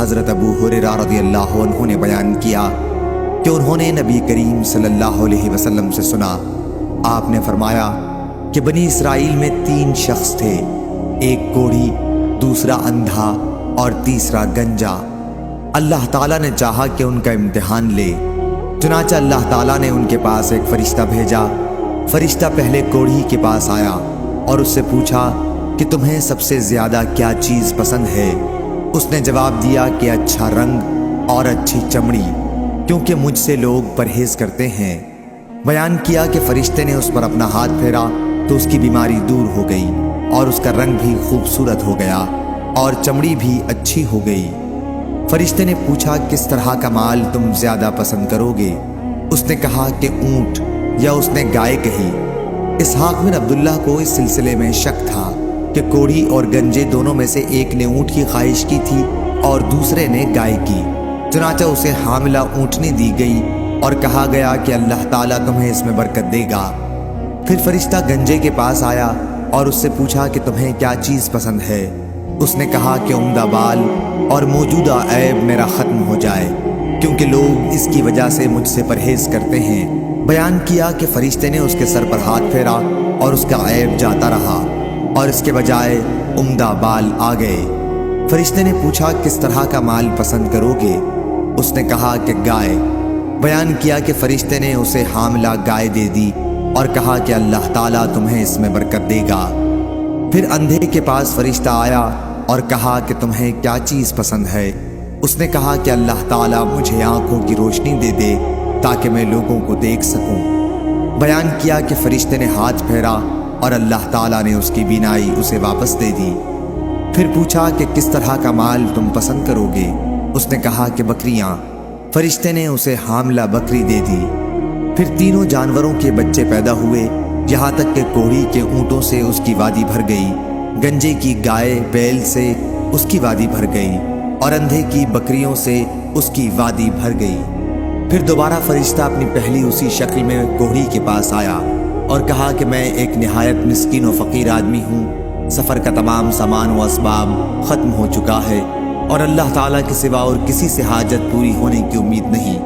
حضرت ابو ہریرہ رضی اللہ عنہ نے بیان کیا کہ انہوں نے نبی کریم صلی اللہ علیہ وسلم سے سنا، آپ نے فرمایا کہ بنی اسرائیل میں 3 شخص تھے، ایک کوڑھی، دوسرا اندھا اور تیسرا گنجا۔ اللہ تعالیٰ نے چاہا کہ ان کا امتحان لے، چنانچہ اللہ تعالیٰ نے ان کے پاس ایک فرشتہ بھیجا۔ فرشتہ پہلے کوڑھی کے پاس آیا اور اس سے پوچھا کہ تمہیں سب سے زیادہ کیا چیز پسند ہے؟ اس نے جواب دیا کہ اچھا رنگ اور اچھی چمڑی، کیونکہ مجھ سے لوگ پرہیز کرتے ہیں۔ بیان کیا کہ فرشتے نے اس پر اپنا ہاتھ پھیرا تو اس کی بیماری دور ہو گئی اور اس کا رنگ بھی خوبصورت ہو گیا اور چمڑی بھی اچھی ہو گئی۔ فرشتے نے پوچھا کس طرح کا مال تم زیادہ پسند کرو گے؟ اس نے کہا کہ اونٹ، یا اس نے گائے کہی۔ اسحاق بن عبداللہ کو اس سلسلے میں شک تھا کہ کوڑھی اور گنجے دونوں میں سے ایک نے اونٹ کی خواہش کی تھی اور دوسرے نے گائے کی، چنانچہ اسے حاملہ اونٹنی دی گئی اور کہا گیا کہ اللہ تعالیٰ تمہیں اس میں برکت دے گا۔ پھر فرشتہ گنجے کے پاس آیا اور اس سے پوچھا کہ تمہیں کیا چیز پسند ہے؟ اس نے کہا کہ عمدہ بال اور موجودہ عیب میرا ختم ہو جائے، کیونکہ لوگ اس کی وجہ سے مجھ سے پرہیز کرتے ہیں۔ بیان کیا کہ فرشتے نے اس کے سر پر ہاتھ پھیرا اور اس کا عیب جاتا رہا اور اس کے بجائے عمدہ بال آ گئے۔ فرشتے نے پوچھا کس طرح کا مال پسند کرو گے؟ اس نے کہا کہ گائے۔ بیان کیا کہ فرشتے نے اسے حاملہ گائے دے دی اور کہا کہ اللہ تعالیٰ تمہیں اس میں برکت دے گا۔ پھر اندھے کے پاس فرشتہ آیا اور کہا کہ تمہیں کیا چیز پسند ہے؟ اس نے کہا کہ اللہ تعالیٰ مجھے آنکھوں کی روشنی دے دے تاکہ میں لوگوں کو دیکھ سکوں۔ بیان کیا کہ فرشتے نے ہاتھ پھیرا اور اللہ تعالیٰ نے اس کی بینائی اسے واپس دے دی۔ پھر پوچھا کہ کس طرح کا مال تم پسند کرو گے؟ اس نے کہا کہ بکریاں۔ فرشتے نے اسے حاملہ بکری دے دی۔ پھر تینوں جانوروں کے بچے پیدا ہوئے، یہاں تک کہ کوڑھی کے اونٹوں سے اس کی وادی بھر گئی، گنجے کی گائے بیل سے اس کی وادی بھر گئی اور اندھے کی بکریوں سے اس کی وادی بھر گئی۔ پھر دوبارہ فرشتہ اپنی پہلی اسی شکل میں کوڑھی کے پاس آیا اور کہا کہ میں ایک نہایت مسکین و فقیر آدمی ہوں، سفر کا تمام سامان و اسباب ختم ہو چکا ہے اور اللہ تعالیٰ کے سوا اور کسی سے حاجت پوری ہونے کی امید نہیں،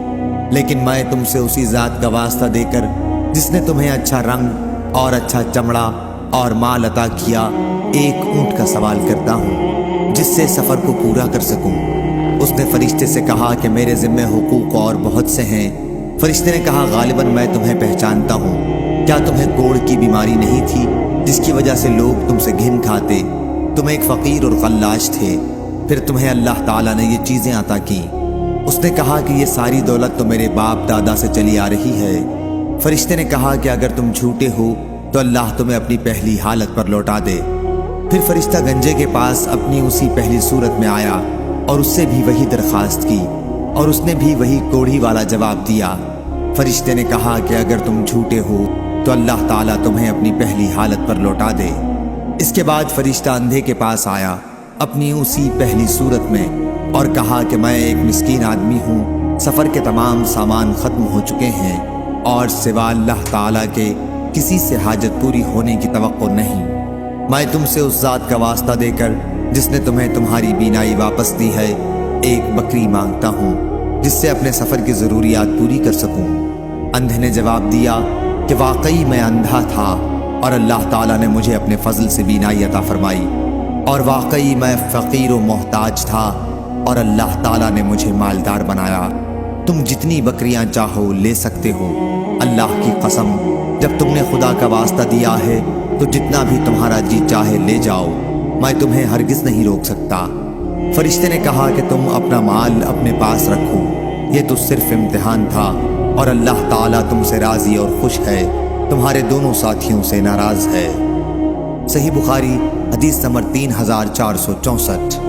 لیکن میں تم سے اسی ذات کا واسطہ دے کر جس نے تمہیں اچھا رنگ اور اچھا چمڑا اور مال عطا کیا، ایک اونٹ کا سوال کرتا ہوں جس سے سفر کو پورا کر سکوں۔ اس نے فرشتے سے کہا کہ میرے ذمہ حقوق اور بہت سے ہیں۔ فرشتے نے کہا غالباً میں تمہیں پہچانتا ہوں، کیا تمہیں کوڑھ کی بیماری نہیں تھی جس کی وجہ سے لوگ تم سے گھن کھاتے؟ تم ایک فقیر اور خلاش تھے، پھر تمہیں اللہ تعالیٰ نے یہ چیزیں عطا کی۔ اس نے کہا کہ یہ ساری دولت تو میرے باپ دادا سے چلی آ رہی ہے۔ فرشتے نے کہا کہ اگر تم جھوٹے ہو تو اللہ تمہیں اپنی پہلی حالت پر لوٹا دے۔ پھر فرشتہ گنجے کے پاس اپنی اسی پہلی صورت میں آیا اور اس سے بھی وہی درخواست کی اور اس نے بھی وہی کوڑھی والا جواب دیا۔ فرشتے نے کہا کہ اگر تم جھوٹے ہو تو اللہ تعالیٰ تمہیں اپنی پہلی حالت پر لوٹا دے۔ اس کے بعد فرشتہ اندھے کے پاس آیا اپنی اسی پہلی صورت میں اور کہا کہ میں ایک مسکین آدمی ہوں، سفر کے تمام سامان ختم ہو چکے ہیں اور سوا اللہ تعالیٰ کے کسی سے حاجت پوری ہونے کی توقع نہیں۔ میں تم سے اس ذات کا واسطہ دے کر جس نے تمہیں تمہاری بینائی واپس دی ہے، ایک بکری مانگتا ہوں جس سے اپنے سفر کی ضروریات پوری کر سکوں۔ اندھے نے جواب دیا کہ واقعی میں اندھا تھا اور اللہ تعالیٰ نے مجھے اپنے فضل سے بینائی عطا فرمائی، اور واقعی میں فقیر و محتاج تھا اور اللہ تعالیٰ نے مجھے مالدار بنایا۔ تم جتنی بکریاں چاہو لے سکتے ہو، اللہ کی قسم جب تم نے خدا کا واسطہ دیا ہے تو جتنا بھی تمہارا جی چاہے لے جاؤ، میں تمہیں ہرگز نہیں روک سکتا۔ فرشتے نے کہا کہ تم اپنا مال اپنے پاس رکھو، یہ تو صرف امتحان تھا اور اللہ تعالیٰ تم سے راضی اور خوش ہے، تمہارے دونوں ساتھیوں سے ناراض ہے۔ صحیح بخاری حدیث نمبر 3464۔